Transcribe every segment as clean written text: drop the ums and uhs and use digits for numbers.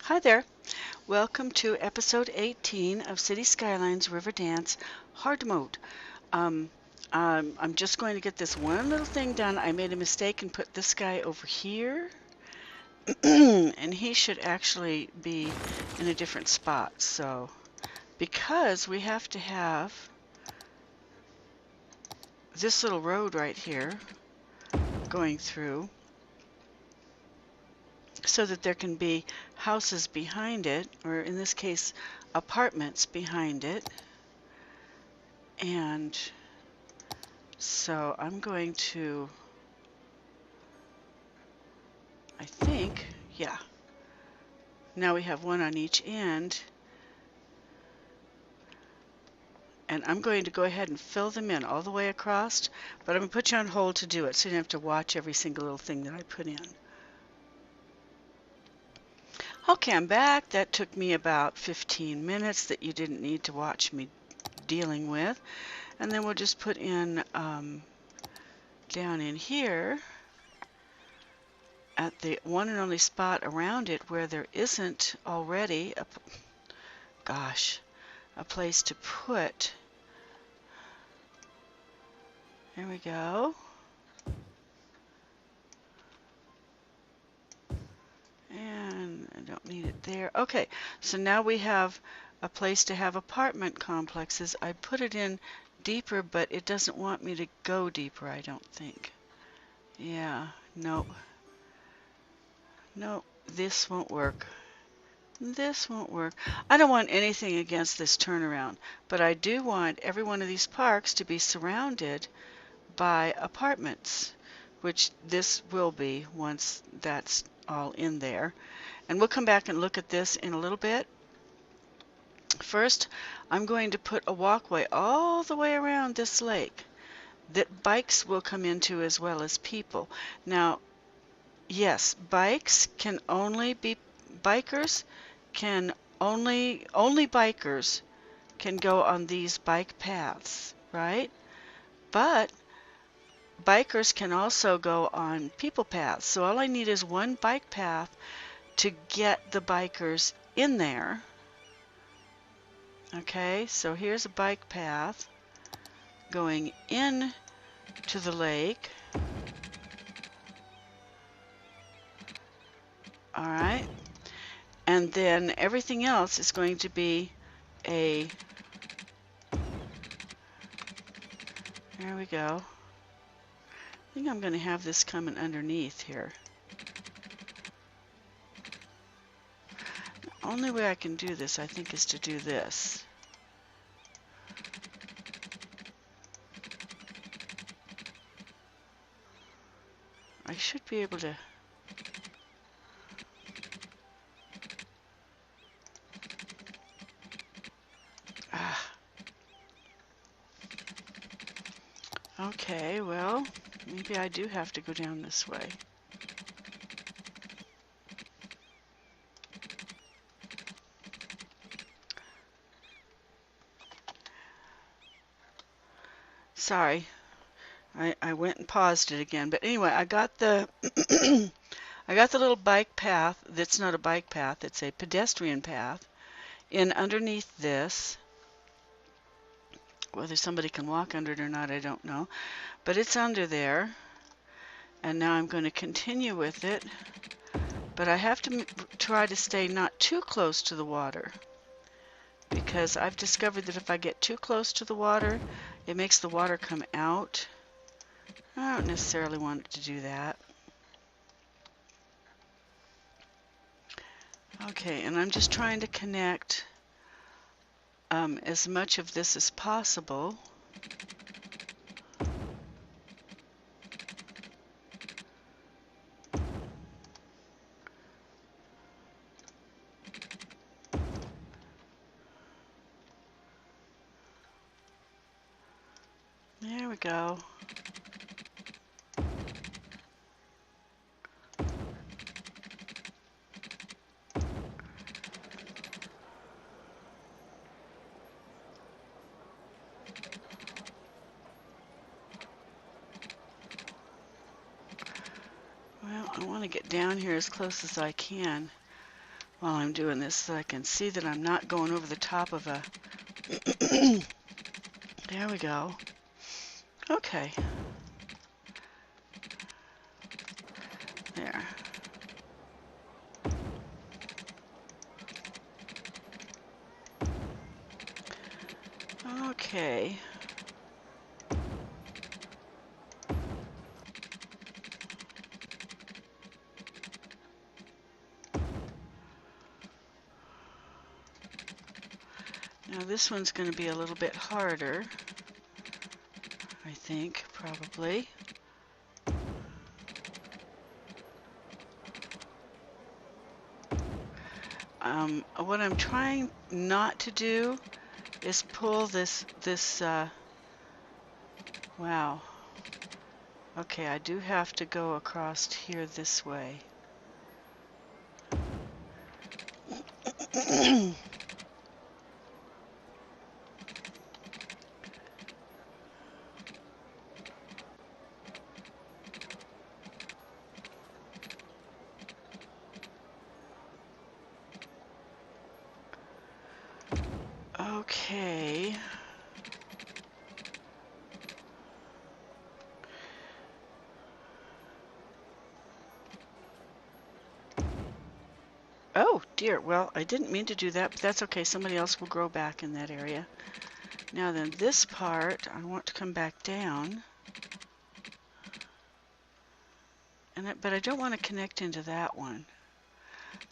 Hi there. Welcome to episode 18 of City Skylines Riverdance Hard Mode. Um, I'm just going to get this one little thing done. I made a mistake and put this guy over here. And he should actually be in a different spot. So, because we have to have this little road right here going through, so that there can be houses behind it, or in this case, apartments behind it. And so I'm going to, I think, yeah. Now we have one on each end. And I'm going to go ahead and fill them in all the way across, but I'm going to put you on hold to do it so you don't have to watch every single little thing that I put in. Okay, I'm back. That took me about 15 minutes that you didn't need to watch me dealing with. And then we'll just put in down in here at the one and only spot around it where there isn't already a place to put. There we go. And I don't need it there. Okay, so now we have a place to have apartment complexes. I put it in deeper, but it doesn't want me to go deeper, I don't think. Yeah, nope. Nope, this won't work. This won't work. I don't want anything against this turnaround, but I do want every one of these parks to be surrounded by apartments, which this will be once that's all in there. And we'll come back and look at this in a little bit. First, I'm going to put a walkway all the way around this lake that bikes will come into as well as people. Now, yes, bikers can only bikers can go on these bike paths, right? But bikers can also go on people paths. So all I need is one bike path to get the bikers in there. Okay, so here's a bike path going in to the lake. All right. And then everything else is going to be there we go. I think I'm going to have this coming underneath here. The only way I can do this, I think, is to do this. I should be able to... Okay, well, maybe I do have to go down this way. Sorry, I went and paused it again. But anyway, I got the I got the little bike path. That's not a bike path, it's a pedestrian path in underneath this. Whether somebody can walk under it or not, I don't know. But it's under there. And now I'm going to continue with it. But I have to try to stay not too close to the water, because I've discovered that if I get too close to the water, it makes the water come out. I don't necessarily want it to do that. Okay, and I'm just trying to connect as much of this as possible. There we go. Well, I want to get down here as close as I can while I'm doing this so I can see that I'm not going over the top of a... There we go. Okay. There. Okay. Now this one's going to be a little bit harder, I think, probably. What I'm trying not to do is pull this, wow. Okay, I do have to go across here this way. Okay. Oh dear, well, I didn't mean to do that, but that's okay. Somebody else will grow back in that area. Now then, this part, I want to come back down. But I don't want to connect into that one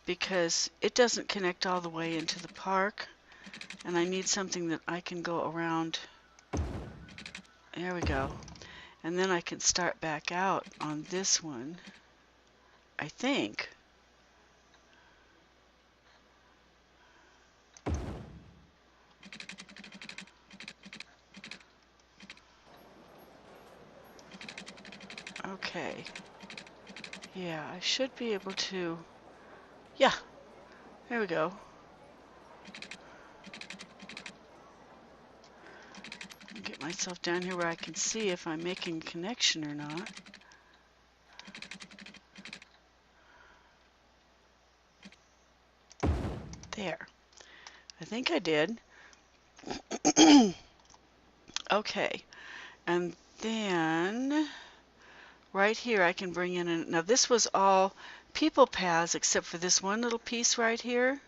because it doesn't connect all the way into the park, and I need something that I can go around. There we go. And then I can start back out on this one, I think. Okay. Yeah, I should be able to... Yeah, there we go. Get myself down here where I can see if I'm making a connection or not. There. I think I did. Okay. And then right here I can bring in, now this was all people paths except for this one little piece right here,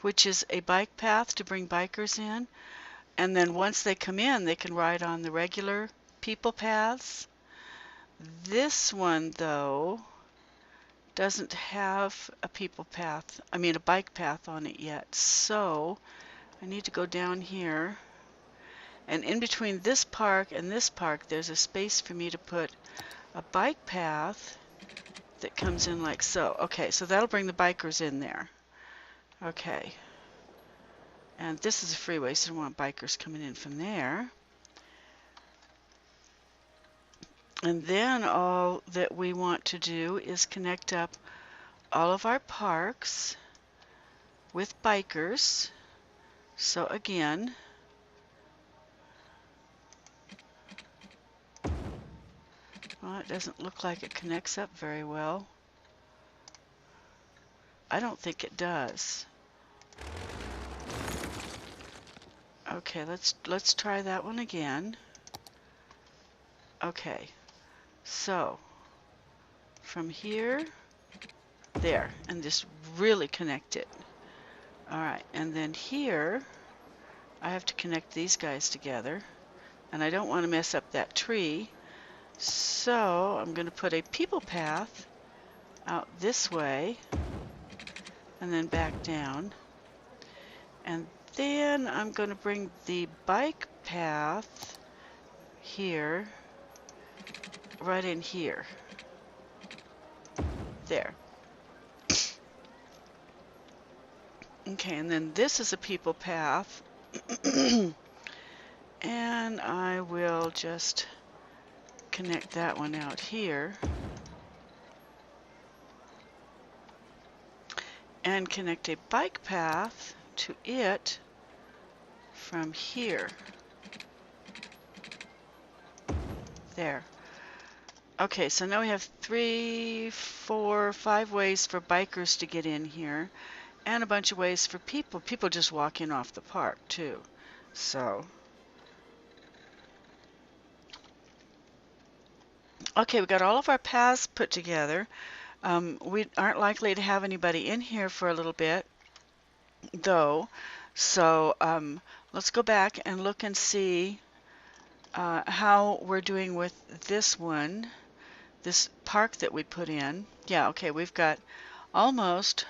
which is a bike path to bring bikers in. And then once they come in, they can ride on the regular people paths. This one, though, doesn't have a people path, a bike path on it yet. So I need to go down here. And in between this park and this park, there's a space for me to put a bike path that comes in like so. Okay, so that'll bring the bikers in there. Okay. And this is a freeway, so I don't want bikers coming in from there. And then all that we want to do is connect up all of our parks with bikers. So again, well, it doesn't look like it connects up very well. I don't think it does. Okay, let's try that one again. Okay, so from here, there, and just really connect it. All right, and then here, I have to connect these guys together, and I don't want to mess up that tree, so I'm going to put a people path out this way, and then back down, and then I'm going to bring the bike path here, right in here. There. Okay, and then this is a people path. And I will just connect that one out here. And connect a bike path to it from here. There. Okay, so now we have 3, 4, 5 ways for bikers to get in here. and a bunch of ways for people. People just walk in off the park too. So, okay, we got all of our paths put together. We aren't likely to have anybody in here for a little bit, though. So let's go back and look and see how we're doing with this one, this park that we put in. Yeah, okay, we've got almost,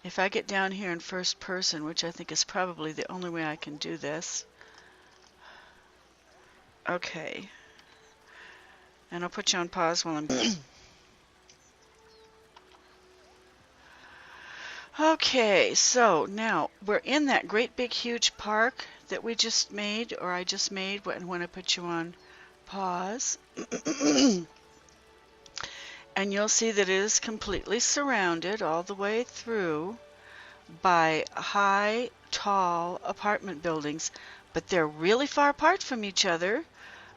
if I get down here in first person, which I think is probably the only way I can do this. Okay. And I'll put you on pause while I'm... Okay, so now we're in that great big huge park that we just made, or I just made when I put you on pause. And you'll see that it is completely surrounded all the way through by high, tall apartment buildings, but they're really far apart from each other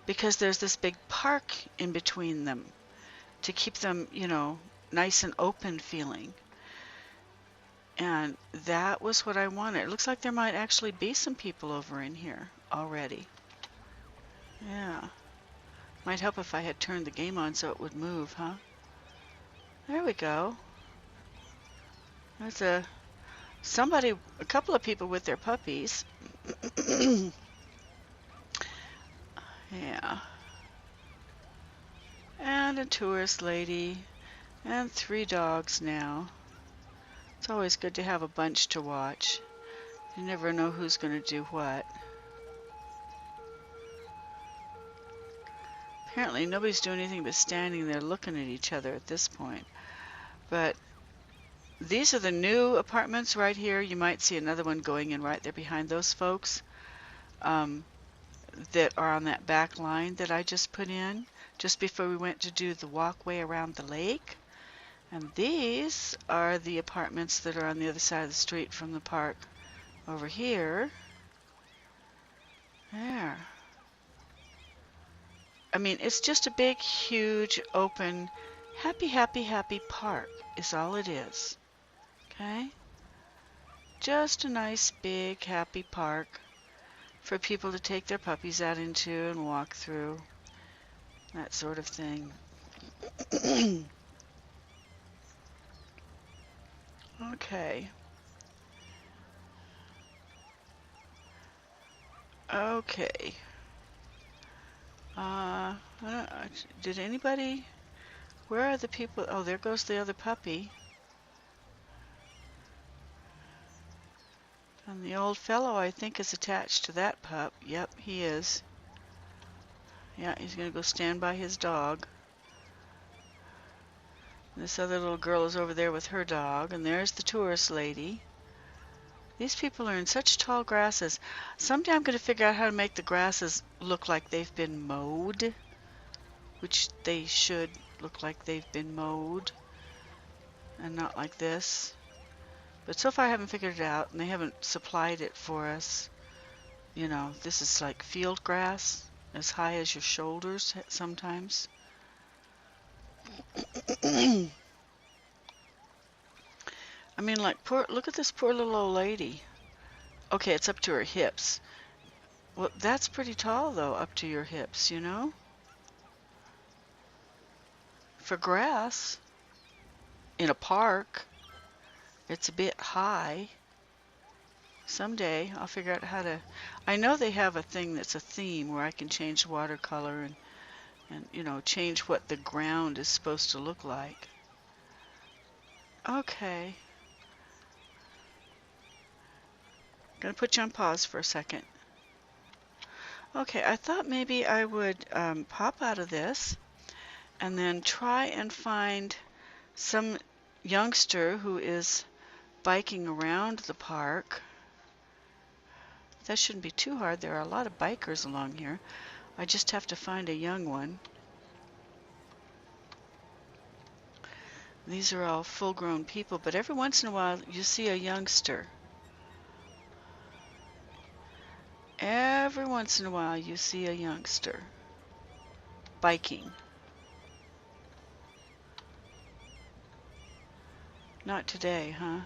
because there's this big park in between them to keep them, you know, nice and open feeling. And that was what I wanted. It looks like there might actually be some people over in here already. Yeah. Might help if I had turned the game on so it would move, huh? There we go. There's a couple of people with their puppies. Yeah. And a tourist lady. And 3 dogs now. It's always good to have a bunch to watch. You never know who's going to do what. Apparently nobody's doing anything but standing there looking at each other at this point. But these are the new apartments right here. You might see another one going in right there behind those folks that are on that back line that I just put in just before we went to do the walkway around the lake. And these are the apartments that are on the other side of the street from the park over here. There. I mean, it's just a big, huge, open, happy, happy, happy park is all it is. Okay? Just a nice, big, happy park for people to take their puppies out into and walk through. That sort of thing. Okay. Okay. Did anybody... Where are the people? Oh, there goes the other puppy. And the old fellow, I think, is attached to that pup. Yep, he is. Yeah, he's going to go stand by his dog. This other little girl is over there with her dog. And there's the tourist lady. These people are in such tall grasses. Someday I'm going to figure out how to make the grasses look like they've been mowed. Which they should look like they've been mowed. And not like this. But so far I haven't figured it out. And they haven't supplied it for us. You know, this is like field grass. As high as your shoulders sometimes. I mean, like, look at this poor little old lady. Okay, it's up to her hips. Well, that's pretty tall, though, up to your hips, you know? For grass, in a park, it's a bit high. Someday, I'll figure out how to... I know they have a thing that's a theme where I can change watercolor and you know, change what the ground is supposed to look like. Okay. I'm going to put you on pause for a second. Okay, I thought maybe I would pop out of this and then try and find some youngster who is biking around the park. That shouldn't be too hard. There are a lot of bikers along here. I just have to find a young one. These are all full-grown people, but every once in a while you see a youngster. Every once in a while you see a youngster biking. Not today, huh?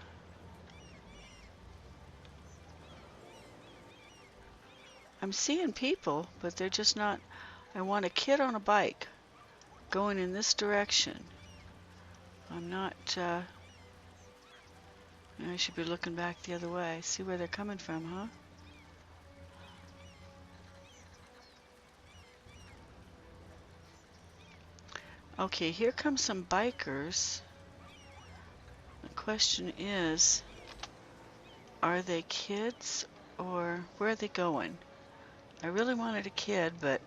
I'm seeing people, but they're just not. I want a kid on a bike going in this direction. I'm not, I should be looking back the other way. See where they're coming from, huh? Okay, here come some bikers. The question is, are they kids or where are they going? I really wanted a kid, but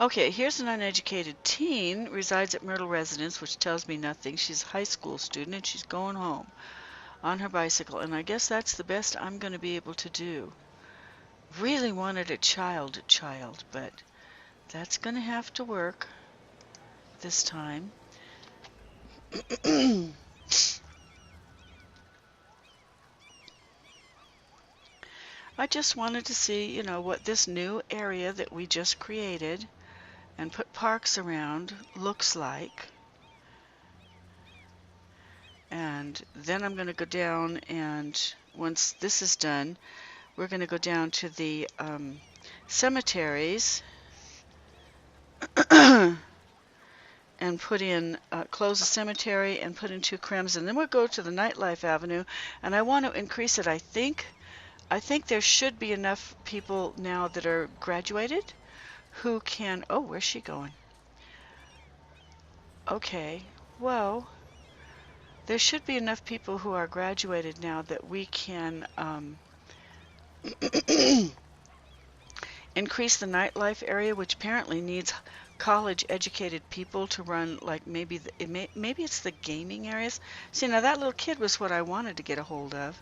okay, here's an uneducated teen, resides at Myrtle Residence, which tells me nothing. She's a high school student and she's going home on her bicycle, and I guess that's the best I'm going to be able to do. Really wanted a child, but that's going to have to work this time. I just wanted to see, you know, what this new area that we just created and put parks around looks like. And then I'm going to go down, and once this is done, we're going to go down to the cemeteries and put in, close the cemetery and put in 2 crims, and then we'll go to the Nightlife Avenue, and I want to increase it. I think there should be enough people now that are graduated who can, oh, where's she going? Okay, well, there should be enough people who are graduated now that we can increase the nightlife area, which apparently needs college-educated people to run, like maybe maybe it's the gaming areas. See, now that little kid was what I wanted to get a hold of,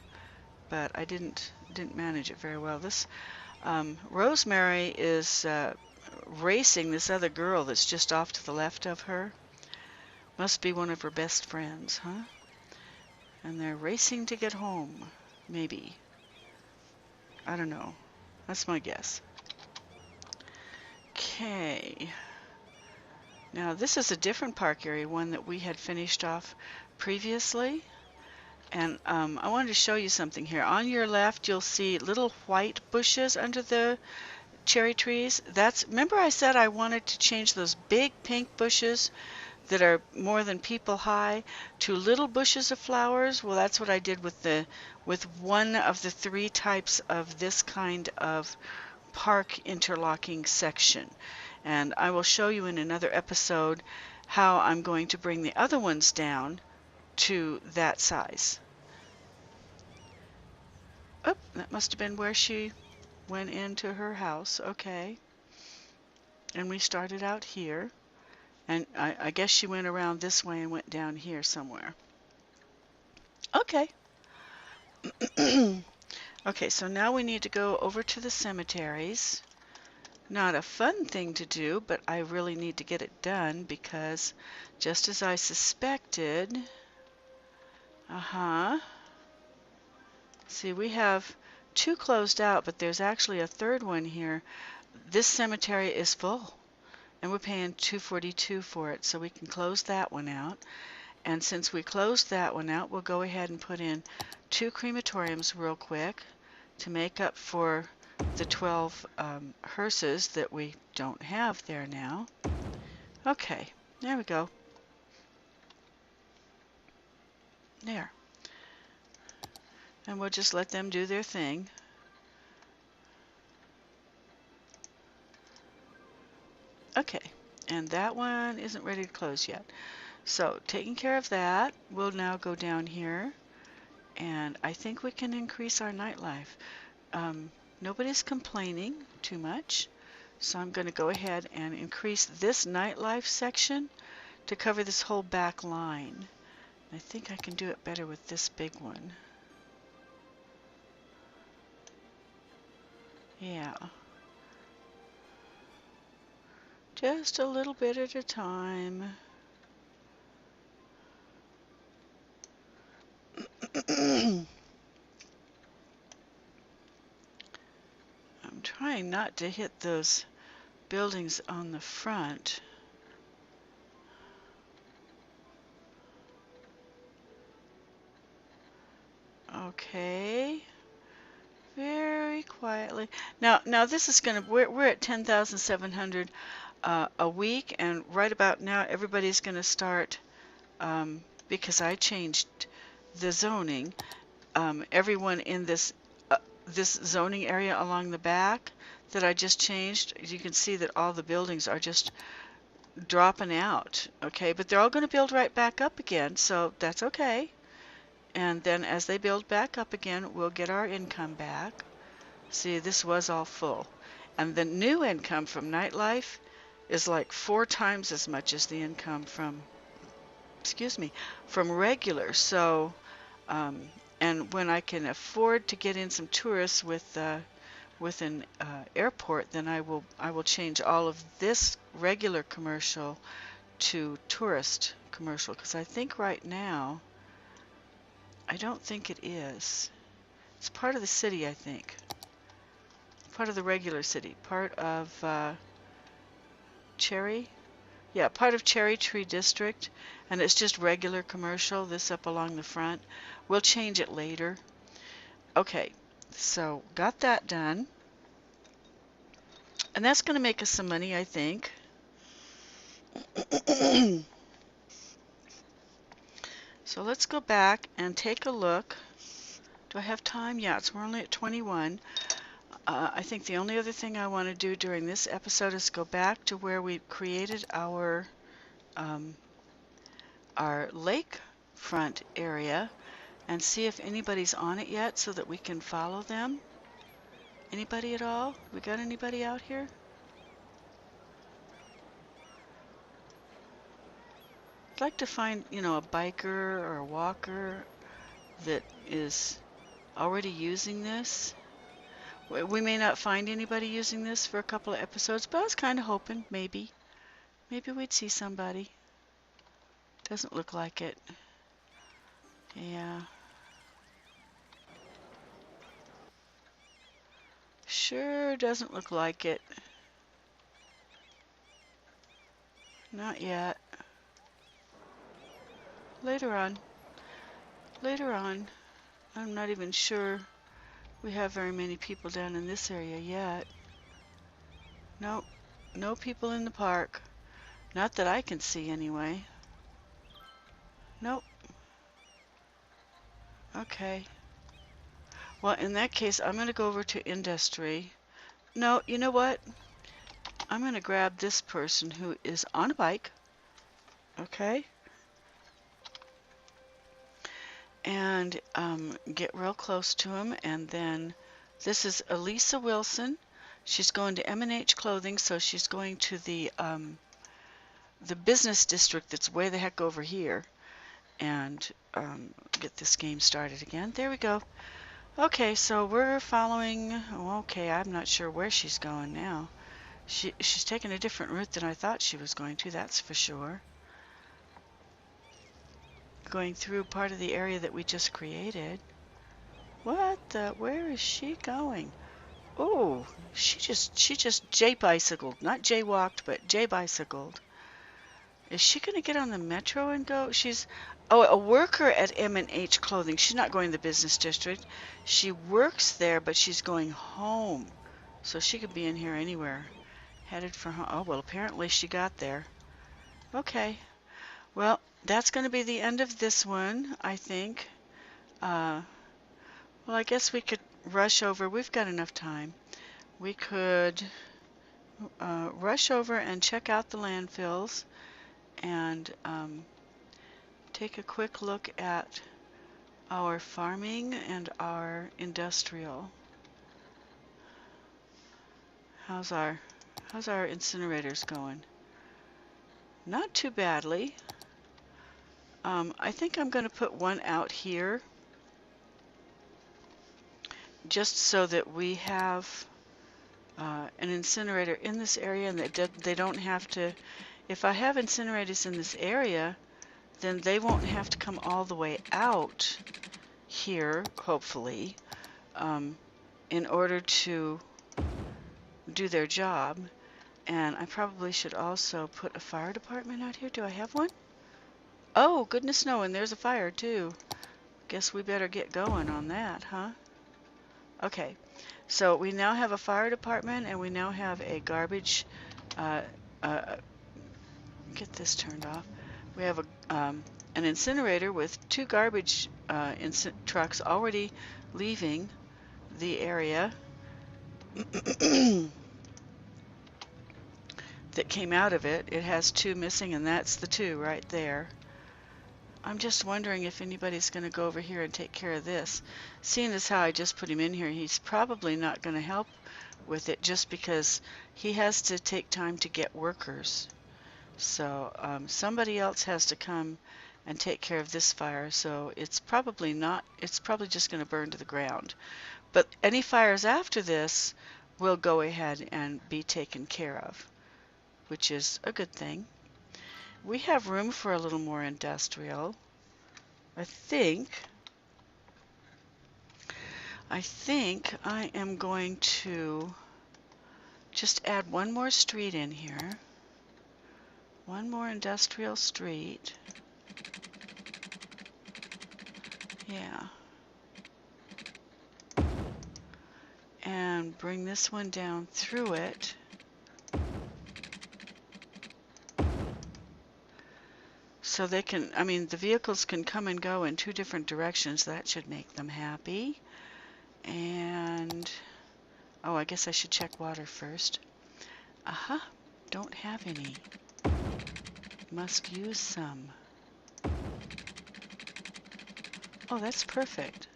but I didn't manage it very well. This Rosemary is racing this other girl that's just off to the left of her. Must be one of her best friends, huh? And they're racing to get home, maybe. I don't know. That's my guess. Okay. Now this is a different park area, one that we had finished off previously. And I wanted to show you something here. On your left, you'll see little white bushes under the cherry trees. Remember I said I wanted to change those big pink bushes that are more than people high to little bushes of flowers? Well, that's what I did with one of the 3 types of this kind of park interlocking section. And I will show you in another episode how I'm going to bring the other ones down to that size. Oh, that must have been where she went into her house. Okay. And we started out here. And I guess she went around this way and went down here somewhere. Okay. Okay, so now we need to go over to the cemeteries. Not a fun thing to do, but I really need to get it done because just as I suspected, see, we have 2 closed out, but there's actually a 3rd one here. This cemetery is full, and we're paying $242 for it, so we can close that one out. And since we closed that one out, we'll go ahead and put in 2 crematoriums real quick to make up for the 12 hearses that we don't have there now. Okay, there we go. There. And we'll just let them do their thing. Okay, and that one isn't ready to close yet. So, taking care of that, we'll now go down here, and I think we can increase our nightlife. Nobody's complaining too much, so I'm going to go ahead and increase this nightlife section to cover this whole back line. I think I can do it better with this big one. Yeah. Just a little bit at a time. I'm trying not to hit those buildings on the front. Okay. Very quietly. Now this is gonna. We're at 10,700 a week, and right about now everybody's gonna start because I changed the zoning. Everyone in this zoning area along the back that I just changed, you can see that all the buildings are just dropping out. Okay, but they're all going to build right back up again, so that's okay. And then as they build back up again, we'll get our income back. See, this was all full. And the new income from nightlife is like 4 times as much as the income from, excuse me, from regular. So, and when I can afford to get in some tourists with an airport, then I will change all of this regular commercial to tourist commercial, because I think right now, I don't think it is. It's part of the city, I think. Part of the regular city. Part of Cherry? Yeah, part of Cherry Tree District. And it's just regular commercial, this up along the front. We'll change it later. Okay, so got that done. And that's going to make us some money, I think. So let's go back and take a look. Do I have time? Yeah, we're only at 21. I think the only other thing I want to do during this episode is go back to where we created our lakefront area and see if anybody's on it yet so that we can follow them. Anybody at all? We got anybody out here? I'd like to find, you know, a biker or a walker that is already using this. We may not find anybody using this for a couple of episodes, but I was kind of hoping maybe we'd see somebody. Doesn't look like it. Yeah. Sure doesn't look like it. Not yet. Later on. Later on. I'm not even sure we have very many people down in this area yet. Nope. No people in the park. Not that I can see anyway. Nope. Okay. Well, in that case, I'm going to go over to industry. No, you know what? I'm going to grab this person who is on a bike. Okay. And get real close to him. And then this is Elisa Wilson. She's going to M&H Clothing, so she's going to the business district that's way the heck over here. And get this game started again. There we go. Okay, so we're following. Oh, okay, I'm not sure where she's going now. She's taking a different route than I thought she was going to, that's for sure. Going through part of the area that we just created. What the? Where is she going? Oh, she just J-bicycled. Not J-walked, but J-bicycled. Is she going to get on the metro and go? She's, oh, a worker at M&H Clothing. She's not going to the business district. She works there, but she's going home. So she could be in here anywhere. Headed for home. Oh, well, apparently she got there. Okay. Well, that's going to be the end of this one, I think. Well, I guess we could rush over. We've got enough time. We could rush over and check out the landfills and take a quick look at our farming and our industrial. How's our incinerators going? Not too badly. I think I'm going to put one out here just so that we have an incinerator in this area and that they don't have to. If I have incinerators in this area, then they won't have to come all the way out here, hopefully, in order to do their job. And I probably should also put a fire department out here. Do I have one? Oh, goodness no, and there's a fire too. Guess we better get going on that, huh? Okay, so we now have a fire department and we now have a garbage, uh, uh, get this turned off. We have an incinerator with two garbage trucks already leaving the area that came out of it. It has two missing, and that's the two right there. I'm just wondering if anybody's going to go over here and take care of this. Seeing as how I just put him in here, he's probably not going to help with it just because he has to take time to get workers. So somebody else has to come and take care of this fire, so it's probably just going to burn to the ground. But any fires after this will go ahead and be taken care of, which is a good thing. We have room for a little more industrial. I think I am going to just add one more street in here. One more industrial street. Yeah. And bring this one down through it. So they can, I mean, the vehicles can come and go in two different directions. That should make them happy. And, oh, I guess I should check water first. Aha, don't have any. Must use some. Oh, that's perfect.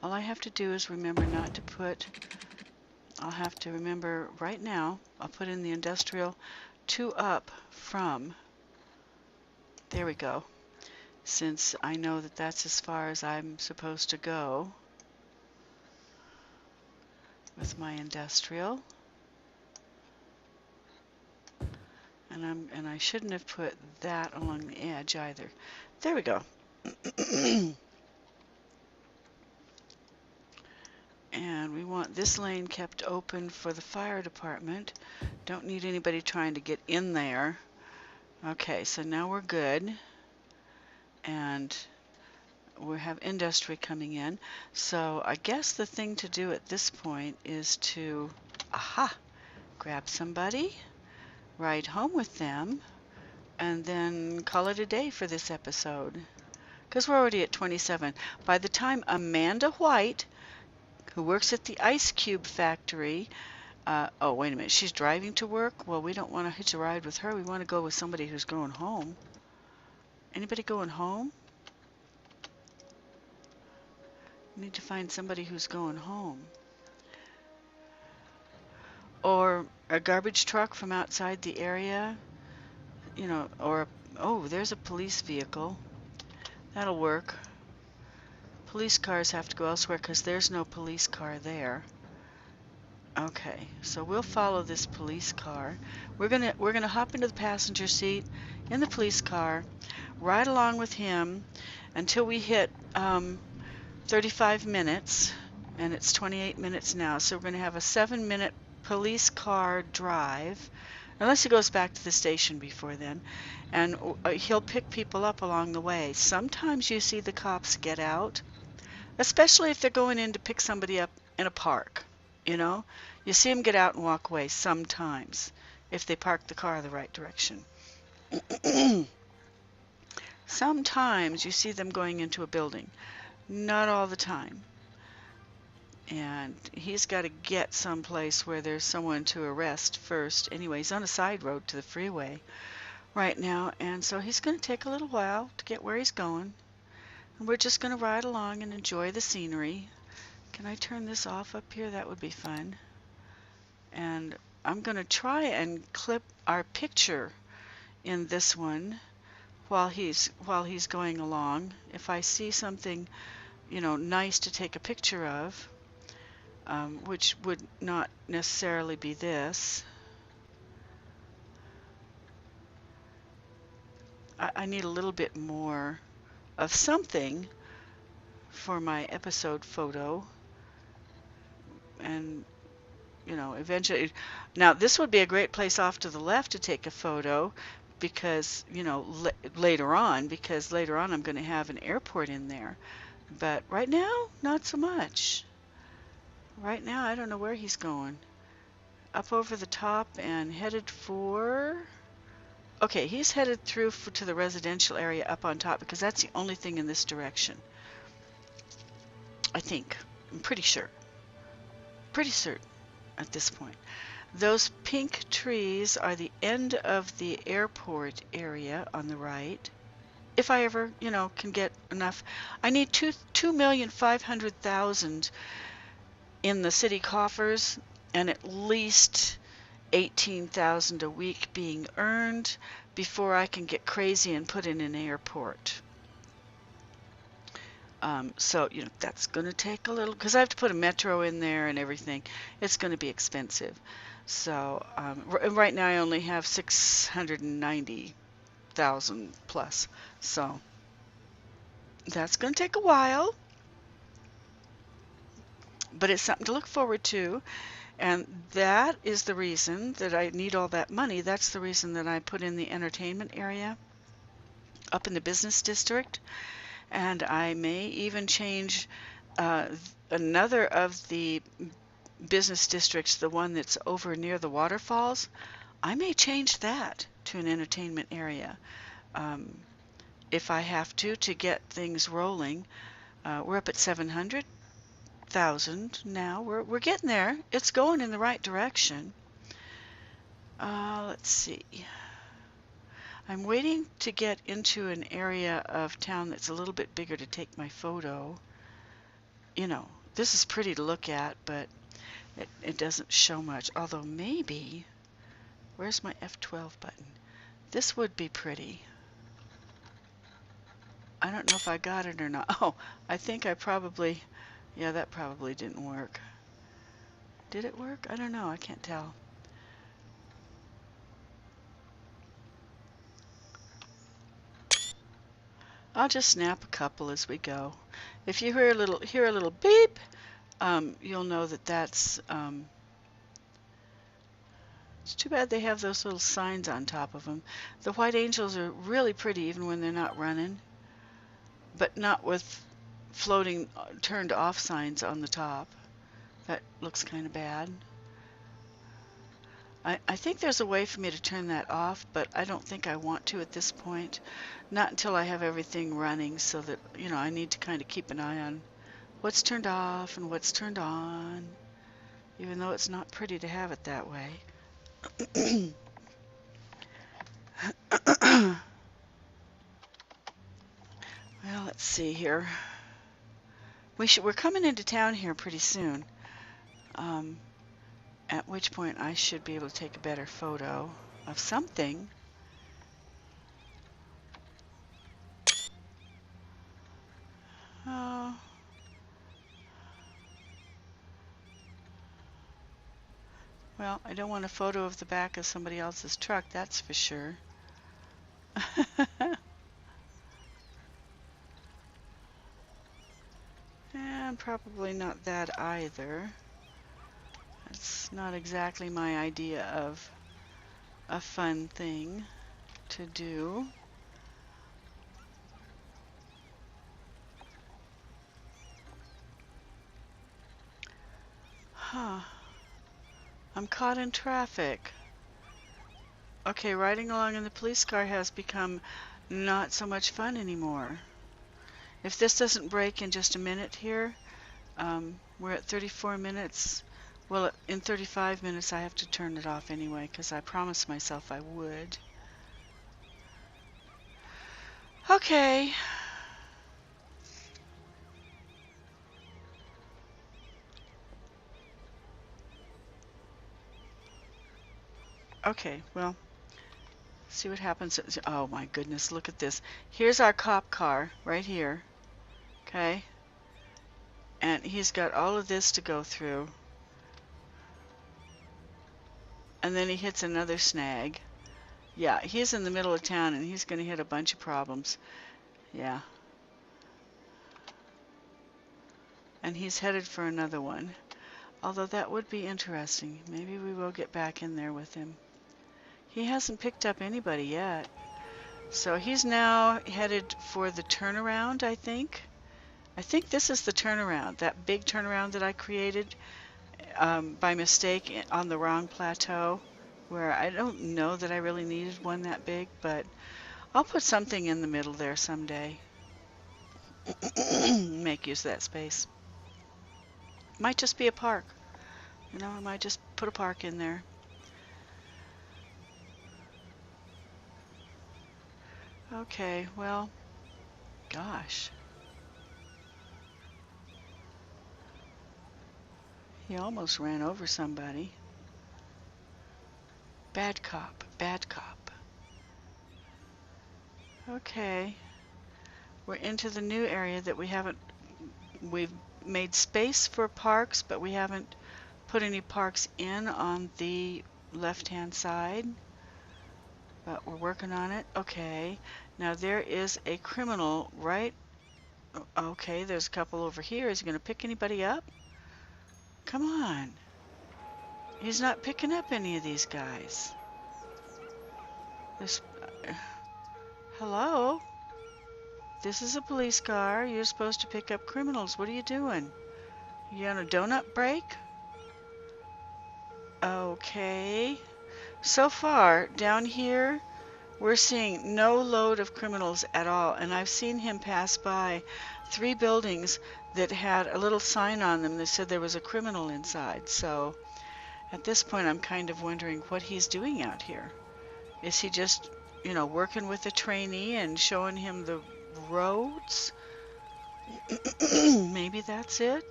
All I have to do is remember not to put, I'll have to remember right now, I'll put in the industrial 2 up from. There we go. Since I know that that's as far as I'm supposed to go with my industrial. And I shouldn't have put that along the edge either. There we go. And we want this lane kept open for the fire department. Don't need anybody trying to get in there. Okay, so now we're good. And we have industry coming in. So I guess the thing to do at this point is to, aha, grab somebody, ride home with them, and then call it a day for this episode. Because we're already at 27. By the time Amanda White, who works at the ice cube factory, oh, wait a minute, she's driving to work? Well, we don't want to hitch a ride with her. We want to go with somebody who's going home. Anybody going home? We need to find somebody who's going home. Or a garbage truck from outside the area, you know, or, oh, there's a police vehicle. That'll work. Police cars have to go elsewhere because there's no police car there. Okay, so we'll follow this police car. We're gonna hop into the passenger seat in the police car, ride along with him until we hit 35 minutes, and it's 28 minutes now. So we're gonna have a 7-minute police car drive, unless he goes back to the station before then, and he'll pick people up along the way. Sometimes you see the cops get out, especially if they're going in to pick somebody up in a park. You know, you see them get out and walk away sometimes if they park the car the right direction. Sometimes you see them going into a building. Not all the time. And he's got to get someplace where there's someone to arrest first. Anyway, he's on a side road to the freeway right now, and so he's going to take a little while to get where he's going. And we're just going to ride along and enjoy the scenery. Can I turn this off up here? That would be fun. And I'm going to try and clip our picture in this one while he's going along. If I see something, you know, nice to take a picture of, which would not necessarily be this. I need a little bit more of something for my episode photo. And, you know, eventually, now this would be a great place off to the left to take a photo because, you know, later on I'm going to have an airport in there. But right now, not so much. Right now, I don't know where he's going. Up over the top and headed for... Okay, he's headed through to the residential area up on top because that's the only thing in this direction. I think. I'm pretty sure. Pretty certain at this point. Those pink trees are the end of the airport area on the right. If I ever, can get enough. I need 2,500,000 in the city coffers and at least 18,000 a week being earned before I can get crazy and put in an airport. So, that's going to take a little, because I have to put a metro in there and everything. It's going to be expensive. So, right now I only have 690,000 plus. So, that's going to take a while. But it's something to look forward to. And that is the reason that I need all that money. That's the reason that I put in the entertainment area up in the business district. And I may even change another of the business districts, the one that's over near the waterfalls. I may change that to an entertainment area if I have to get things rolling. We're up at 700,000 now. We're getting there. It's going in the right direction. Let's see. I'm waiting to get into an area of town that's a little bit bigger to take my photo. This is pretty to look at, but it doesn't show much. Although maybe, where's my F12 button? This would be pretty. I don't know if I got it or not. Oh, I think I probably, yeah, that probably didn't work. Did it work? I don't know. I can't tell. I'll just snap a couple as we go. If you hear a little beep, you'll know that that's. It's too bad they have those little signs on top of them. The white angels are really pretty even when they're not running, but not with floating turned off signs on the top. That looks kind of bad. I think there's a way for me to turn that off, but I don't think I want to at this point. Not until I have everything running, so that, I need to kind of keep an eye on what's turned off and what's turned on, even though it's not pretty to have it that way. Well, let's see here. We're coming into town here pretty soon. At which point I should be able to take a better photo of something. Oh. Well, I don't want a photo of the back of somebody else's truck, that's for sure. And probably not that either. It's not exactly my idea of a fun thing to do. Huh. I'm caught in traffic. Okay, riding along in the police car has become not so much fun anymore. If this doesn't break in just a minute here, we're at 34 minutes. Well, in 35 minutes I have to turn it off anyway, because I promised myself I would. Okay. Okay, well, see what happens. Oh my goodness, look at this. Here's our cop car right here. Okay. And he's got all of this to go through. And then he hits another snag. Yeah, he's in the middle of town and he's going to hit a bunch of problems. Yeah. And he's headed for another one. Although that would be interesting. Maybe we will get back in there with him. He hasn't picked up anybody yet. So he's now headed for the turnaround, I think. I think this is the turnaround, that big turnaround that I created by mistake on the wrong plateau, where I don't know that I really needed one that big, but I'll put something in the middle there someday. Make use of that space. Might just be a park. You know, I might just put a park in there. Okay, well, gosh. He almost ran over somebody. Bad cop, bad cop. Okay. We're into the new area that we've made space for parks, but we haven't put any parks in on the left-hand side. But we're working on it. Okay. Now there is a criminal right. Okay, there's a couple over here. Is he going to pick anybody up? Come on. He's not picking up any of these guys. This, hello? This is a police car. You're supposed to pick up criminals. What are you doing? You on a donut break? Okay. So far, down here, we're seeing no load of criminals at all. And I've seen him pass by 3 buildings that had a little sign on them that said there was a criminal inside. So at this point, I'm kind of wondering what he's doing out here. Is he just, you know, working with a trainee and showing him the roads? Maybe that's it,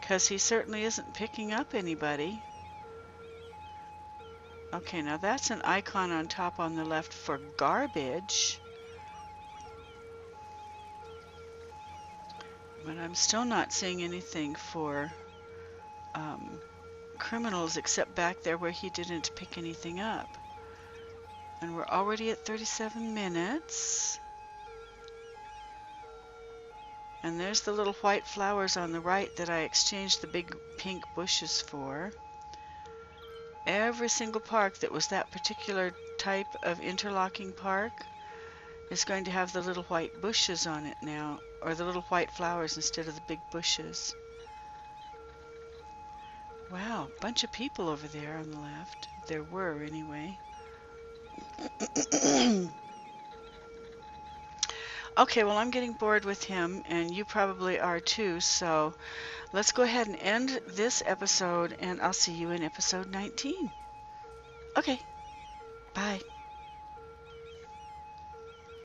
because he certainly isn't picking up anybody. Okay, now that's an icon on top on the left for garbage, but I'm still not seeing anything for criminals except back there where he didn't pick anything up. And we're already at 37 minutes. And there's the little white flowers on the right that I exchanged the big pink bushes for. Every single park that was that particular type of interlocking park is going to have the little white bushes on it now, or the little white flowers instead of the big bushes. Wow, bunch of people over there on the left. There were, anyway. Okay, well, I'm getting bored with him, and you probably are too, so let's go ahead and end this episode, and I'll see you in episode 19. Okay, bye.